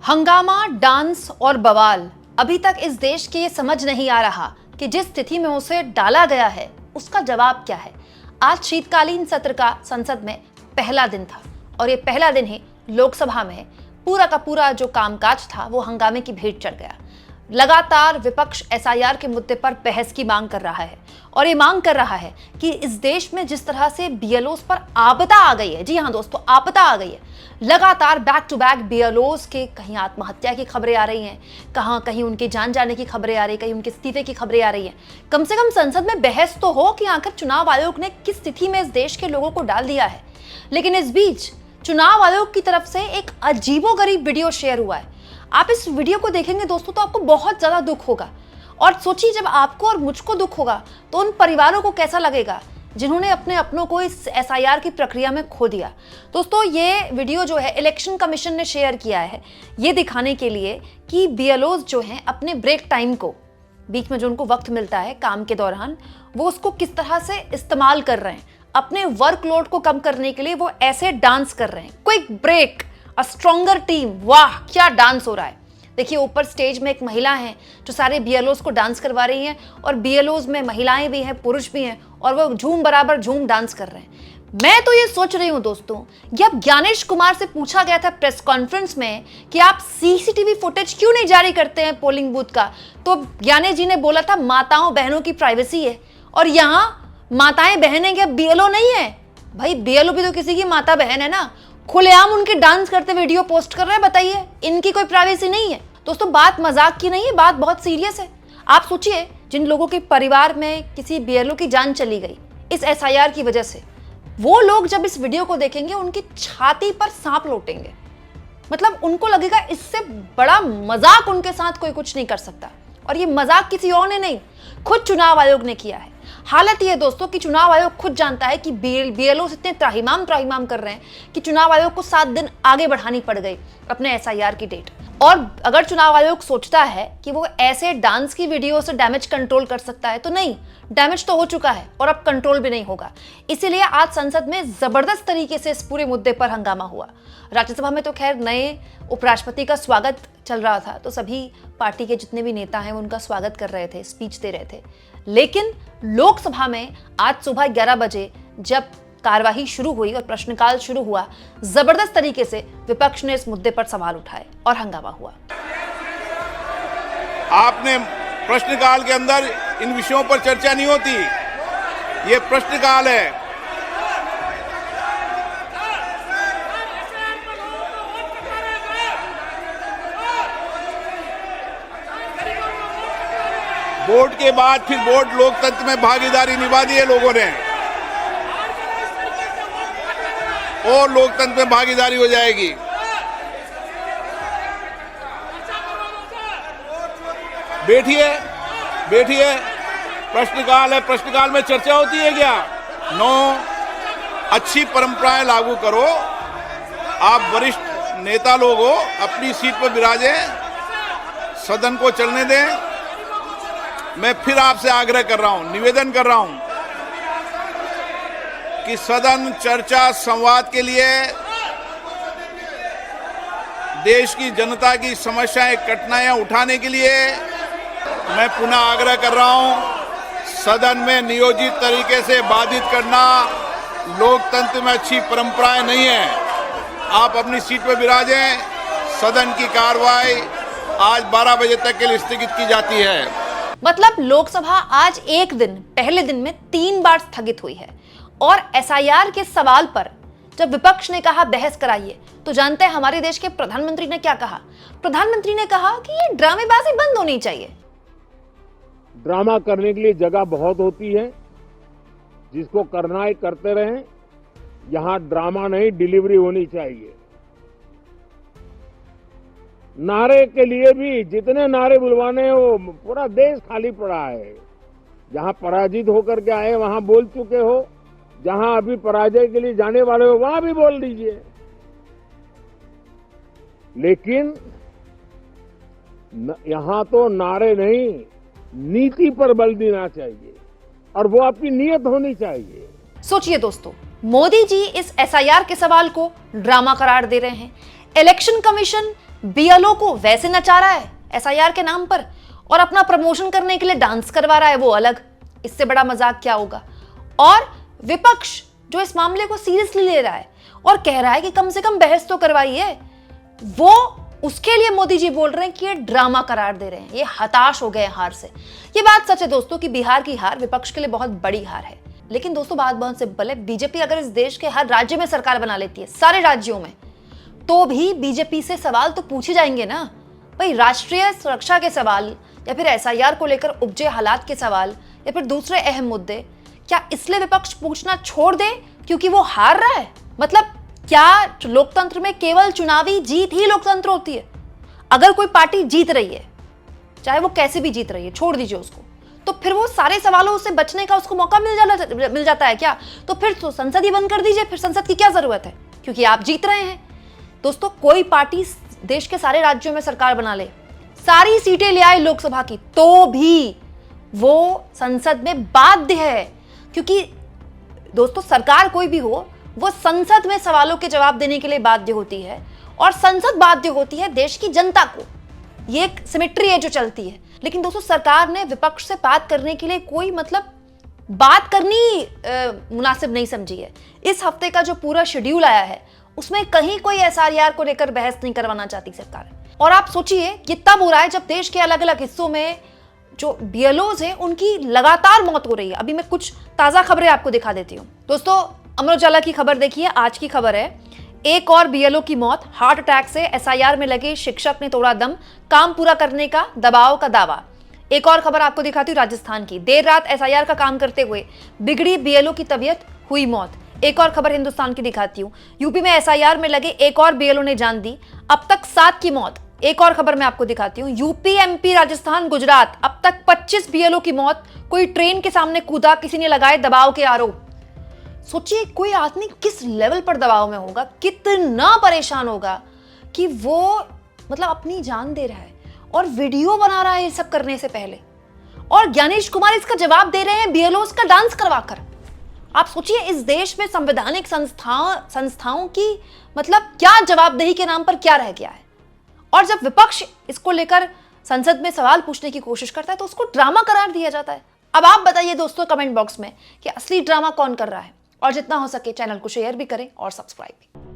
हंगामा, डांस और बवाल। अभी तक इस देश के ये समझ नहीं आ रहा कि जिस स्थिति में उसे डाला गया है उसका जवाब क्या है। आज शीतकालीन सत्र का संसद में पहला दिन था और ये पहला दिन ही लोकसभा में पूरा का पूरा जो कामकाज था वो हंगामे की भेंट चढ़ गया। लगातार विपक्ष एसआईआर के मुद्दे पर बहस की मांग कर रहा है और ये मांग कर रहा है कि इस देश में जिस तरह से बीएलओस पर आपदा आ गई है, जी हाँ दोस्तों, आपदा आ गई है। लगातार बैक टू बैक बीएलओस के कहीं आत्महत्या की खबरें आ रही हैं, कहीं उनके जान जाने की खबरें आ रही हैं, कहीं उनके इस्तीफे की खबरें आ रही हैं। कम से कम संसद में बहस तो हो कि आखिर चुनाव आयोग ने किस स्थिति में इस देश के लोगों को डाल दिया है। लेकिन इस बीच चुनाव आयोग की तरफ से एक अजीबोगरीब वीडियो शेयर हुआ है। आप इस वीडियो को देखेंगे दोस्तों तो आपको बहुत ज्यादा दुख होगा। और सोचिए, जब आपको और मुझको दुख होगा तो उन परिवारों को कैसा लगेगा जिन्होंने अपने अपनों को इस एसआईआर की प्रक्रिया में खो दिया। दोस्तों, ये वीडियो जो है इलेक्शन कमीशन ने शेयर किया है ये दिखाने के लिए कि बीएलओज जो हैं अपने ब्रेक टाइम को, बीच में जो उनको वक्त मिलता है काम के दौरान, वो उसको किस तरह से इस्तेमाल कर रहे हैं। अपने वर्कलोड को कम करने के लिए वो ऐसे डांस कर रहे हैं। Quick break, a stronger team, वाह क्या डांस हो रहा है। देखिए, ऊपर स्टेज में एक महिला है जो सारे बीएलओज को डांस करवा रही हैं और बीएलओज में महिलाएं भी हैं, पुरुष भी हैं और वो झूम बराबर झूम डांस कर रहे हैं। मैं तो ये सोच रही हूं दोस्तों, जब ज्ञानेश कुमार से पूछा गया था प्रेस कॉन्फ्रेंस में कि आप सीसीटीवी फुटेज क्यों नहीं जारी करते हैं पोलिंग बूथ का, तो ज्ञानेश जी ने बोला था माताओं बहनों की प्राइवेसी है। और यहाँ माताएं बहनें क्या बीएलओ नहीं है? भाई बीएलओ भी तो किसी की माता बहन है ना। खुलेआम उनके डांस करते वीडियो पोस्ट कर रहे हैं, बताइए इनकी कोई प्राइवेसी नहीं है? दोस्तों, बात मजाक की नहीं है, बात बहुत सीरियस है। आप सोचिए, जिन लोगों के परिवार में किसी बीएलओ की जान चली गई इस एसआईआर की वजह से, वो लोग जब इस वीडियो को देखेंगे उनकी छाती पर सांप लौटेंगे। मतलब उनको लगेगा इससे बड़ा मजाक उनके साथ कोई कुछ नहीं कर सकता। और ये मजाक किसी और ने नहीं, खुद चुनाव आयोग ने किया है। हालत ये है दोस्तों कि चुनाव आयोग खुद जानता है कि बीएलओ इतने त्राहिमाम कर रहे हैं कि चुनाव आयोग को 7 दिन आगे बढ़ानी पड़ गई अपने एसआईआर की डेट। और अगर चुनाव आयोग सोचता है कि वो ऐसे डांस की वीडियो से डैमेज कंट्रोल कर सकता है, तो नहीं, डैमेज तो हो चुका है और अब कंट्रोल भी नहीं होगा। इसीलिए आज संसद में जबरदस्त तरीके से इस पूरे मुद्दे पर हंगामा हुआ। राज्यसभा में तो खैर नए उपराष्ट्रपति का स्वागत चल रहा था, तो सभी पार्टी के जितने भी नेता हैं वो उनका स्वागत कर रहे थे, स्पीच दे रहे थे। लेकिन लोकसभा में आज सुबह 11 बजे जब कार्यवाही शुरू हुई और प्रश्नकाल शुरू हुआ, जबरदस्त तरीके से विपक्ष ने इस मुद्दे पर सवाल उठाए और हंगामा हुआ। आपने प्रश्नकाल के अंदर इन विषयों पर चर्चा नहीं होती, ये प्रश्नकाल है। वोट के बाद फिर वोट लोकतंत्र में भागीदारी निभा दी है लोगों ने और लोकतंत्र में भागीदारी हो जाएगी। बैठिए बैठिए, प्रश्नकाल है, प्रश्नकाल में चर्चा होती है क्या? नो, अच्छी परंपराएं लागू करो। आप वरिष्ठ नेता लोग हो, अपनी सीट पर विराजे, सदन को चलने दें। मैं फिर आपसे आग्रह कर रहा हूं, निवेदन कर रहा हूं कि सदन चर्चा संवाद के लिए, देश की जनता की समस्याएं कठिनाइयां उठाने के लिए मैं पुनः आग्रह कर रहा हूं, सदन में नियोजित तरीके से बाधित करना लोकतंत्र में अच्छी परंपराएं नहीं है। आप अपनी सीट पर विराजें। सदन की कार्रवाई आज 12 बजे तक के लिए स्थगित की जाती है। मतलब लोकसभा आज एक दिन, पहले दिन में 3 बार स्थगित हुई है। और एसआईआर के सवाल पर जब विपक्ष ने कहा बहस कराइए, तो जानते हैं हमारे देश के प्रधानमंत्री ने क्या कहा? प्रधानमंत्री ने कहा कि ये ड्रामेबाजी बंद होनी चाहिए। ड्रामा करने के लिए जगह बहुत होती है, जिसको करना है करते रहें। यहां ड्रामा नहीं, डिलीवरी होनी चाहिए। नारे के लिए भी जितने नारे बुलवाने हैं वो पूरा देश खाली पड़ा है। जहां पराजित होकर के आए वहां बोल चुके हो, जहां अभी पराजय के लिए जाने वाले हो वहां भी बोल दीजिए। लेकिन यहां तो नारे नहीं, नीति पर बल देना चाहिए और वो आपकी नीयत होनी चाहिए। सोचिए दोस्तों, मोदी जी इस एसआईआर के सवाल को ड्रामा करार दे रहे हैं। इलेक्शन कमीशन बीएलओ को वैसे नचा रहा है एसआईआर के नाम पर और अपना प्रमोशन करने के लिए डांस करवा रहा है वो अलग। इससे बड़ा मजाक क्या होगा। और विपक्ष जो इस मामले को सीरियसली ले रहा है और कह रहा है कि कम से कम बहस तो करवाइए, वो उसके लिए मोदी जी बोल रहे हैं कि ये ड्रामा करार दे रहे हैं, ये हताश हो गए हार से। ये बात सच है दोस्तों कि बिहार की हार विपक्ष के लिए बहुत बड़ी हार है। लेकिन दोस्तों बात बहुत सिंपल है, बीजेपी अगर इस देश के हर राज्य में सरकार बना लेती है, सारे राज्यों में, तो भी बीजेपी से सवाल तो पूछे जाएंगे ना भाई। राष्ट्रीय सुरक्षा के सवाल या फिर एसआईआर को लेकर उपजे हालात के सवाल या फिर दूसरे अहम मुद्दे, क्या इसलिए विपक्ष पूछना छोड़ दे क्योंकि वो हार रहा है? मतलब क्या लोकतंत्र में केवल चुनावी जीत ही लोकतंत्र होती है? अगर कोई पार्टी जीत रही है, चाहे वो कैसे भी जीत रही है, छोड़ दीजिए उसको, तो फिर वो सारे सवालों से बचने का उसको मौका मिल जाता है क्या? तो फिर तो संसद ही बंद कर दीजिए, फिर संसद की क्या जरूरत है, क्योंकि आप जीत रहे हैं। दोस्तों कोई पार्टी देश के सारे राज्यों में सरकार बना ले, सारी सीटें ले आए लोकसभा की, तो भी वो संसद में बाध्य है, क्योंकि दोस्तों सरकार कोई भी हो वो संसद में सवालों के जवाब देने के लिए बाध्य होती है और संसद बाध्य होती है देश की जनता को। ये एक सिमेट्री है जो चलती है। लेकिन दोस्तों सरकार ने विपक्ष से बात करने के लिए कोई बात करनी मुनासिब नहीं समझी है। इस हफ्ते का जो पूरा शेड्यूल आया है उसमें कहीं कोई एसआईआर को लेकर बहस नहीं करवाना चाहती सरकार। और आप सोचिए ये तब हो रहा है जब देश के अलग अलग हिस्सों में जो बीएलओज हैं उनकी लगातार मौत हो रही है। अभी मैं कुछ ताजा खबरें आपको दिखा देती हूँ। दोस्तों अमर उजाला की खबर देखिए, आज की खबर है, एक और बीएलओ की मौत, हार्ट अटैक से। एसआईआर में लगे शिक्षक ने तोड़ा दम, काम पूरा करने का दबाव का दावा। एक और खबर आपको दिखाती हूँ राजस्थान की, देर रात एसआईआर का काम करते हुए बिगड़ी बीएलओ की तबीयत, हुई मौत। एक और खबर हिंदुस्तान की दिखाती हूँ, यूपी में एसआईआर में लगे एक और बीएलओ ने जान दी, अब तक 7 की मौत। एक और खबर मैं आपको दिखाती हूँ, यूपी, एमपी, राजस्थान, गुजरात, अब तक 25 बीएलओ की मौत। कोई ट्रेन के सामने कूदा, किसी ने लगाए दबाव के आरोप। सोचिए कोई आदमी किस लेवल पर दबाव में होगा, कितना परेशान होगा कि वो अपनी जान दे रहा है और वीडियो बना रहा है ये सब करने से पहले, और ज्ञानेश कुमार इसका जवाब दे रहे हैं बीएलओस का डांस करवाकर। आप सोचिए इस देश में संवैधानिक संस्थाओं की क्या जवाबदेही के नाम पर क्या रह गया है। और जब विपक्ष इसको लेकर संसद में सवाल पूछने की कोशिश करता है तो उसको ड्रामा करार दिया जाता है। अब आप बताइए दोस्तों कमेंट बॉक्स में कि असली ड्रामा कौन कर रहा है, और जितना हो सके चैनल को शेयर भी करें और सब्सक्राइब भी।